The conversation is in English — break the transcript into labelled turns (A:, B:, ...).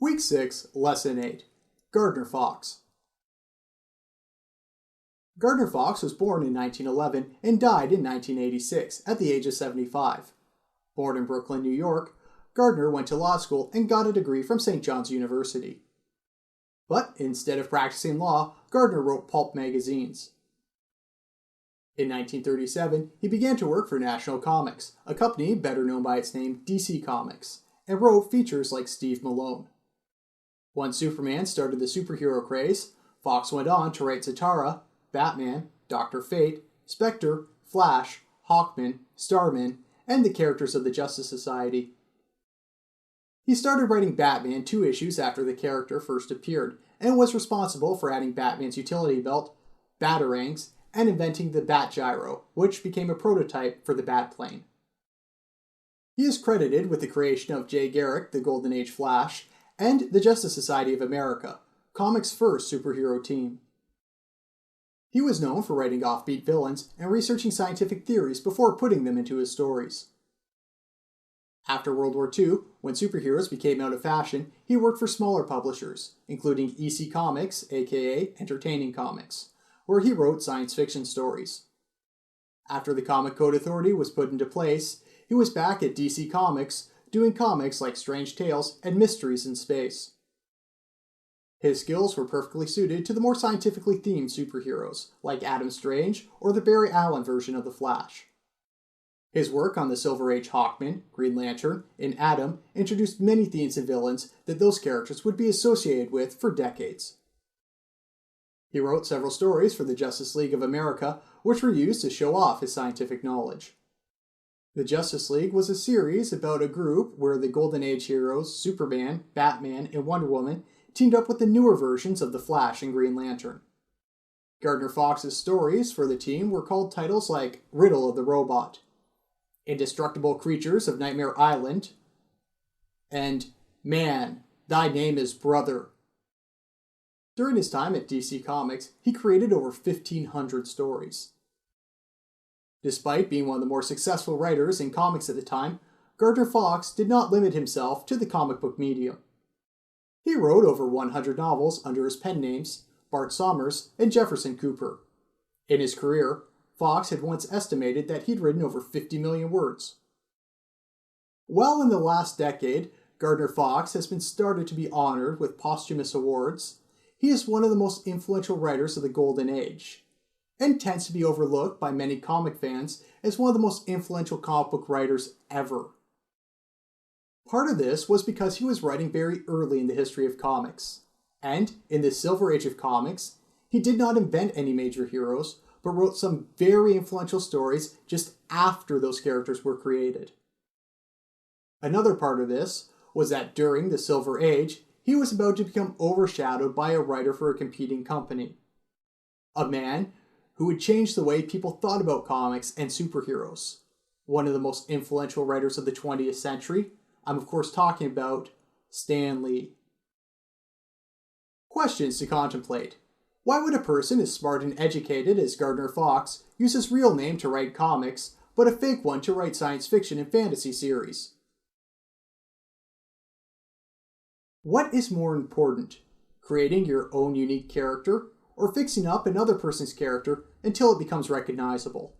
A: Week 6, Lesson 8. Gardner Fox. Gardner Fox was born in 1911 and died in 1986 at the age of 75. Born in Brooklyn, New York, Gardner went to law school and got a degree from St. John's University. But instead of practicing law, Gardner wrote pulp magazines. In 1937, he began to work for National Comics, a company better known by its name DC Comics, and wrote features like Steve Malone. Once Superman started the superhero craze, Fox went on to write Zatara, Batman, Dr. Fate, Spectre, Flash, Hawkman, Starman, and the characters of the Justice Society. He started writing Batman 2 issues after the character first appeared, and was responsible for adding Batman's utility belt, Batarangs, and inventing the Bat Gyro, which became a prototype for the Batplane. He is credited with the creation of Jay Garrick, the Golden Age Flash, and the Justice Society of America, comics' first superhero team. He was known for writing offbeat villains and researching scientific theories before putting them into his stories. After World War II, when superheroes became out of fashion, he worked for smaller publishers, including EC Comics, aka Entertaining Comics, where he wrote science fiction stories. After the Comic Code Authority was put into place, he was back at DC Comics, doing comics like Strange Tales and Mysteries in Space. His skills were perfectly suited to the more scientifically themed superheroes, like Adam Strange or the Barry Allen version of The Flash. His work on the Silver Age Hawkman, Green Lantern, and Atom introduced many themes and villains that those characters would be associated with for decades. He wrote several stories for the Justice League of America, which were used to show off his scientific knowledge. The Justice League was a series about a group where the Golden Age heroes Superman, Batman, and Wonder Woman teamed up with the newer versions of the Flash and Green Lantern. Gardner Fox's stories for the team were called titles like Riddle of the Robot, Indestructible Creatures of Nightmare Island, and Man, Thy Name is Brother. During his time at DC Comics, he created over 1,500 stories. Despite being one of the more successful writers in comics at the time, Gardner Fox did not limit himself to the comic book medium. He wrote over 100 novels under his pen names, Bart Somers and Jefferson Cooper. In his career, Fox had once estimated that he'd written over 50 million words. Well, in the last decade, Gardner Fox has been started to be honored with posthumous awards. He is one of the most influential writers of the Golden Age, and tends to be overlooked by many comic fans as one of the most influential comic book writers ever. Part of this was because he was writing very early in the history of comics, and in the Silver Age of comics, he did not invent any major heroes, but wrote some very influential stories just after those characters were created. Another part of this was that during the Silver Age, he was about to become overshadowed by a writer for a competing company. A man who would change the way people thought about comics and superheroes. One of the most influential writers of the 20th century. I'm of course talking about Stan Lee. Questions to contemplate. Why would a person as smart and educated as Gardner Fox use his real name to write comics, but a fake one to write science fiction and fantasy series? What is more important, creating your own unique character, or fixing up another person's character until it becomes recognizable?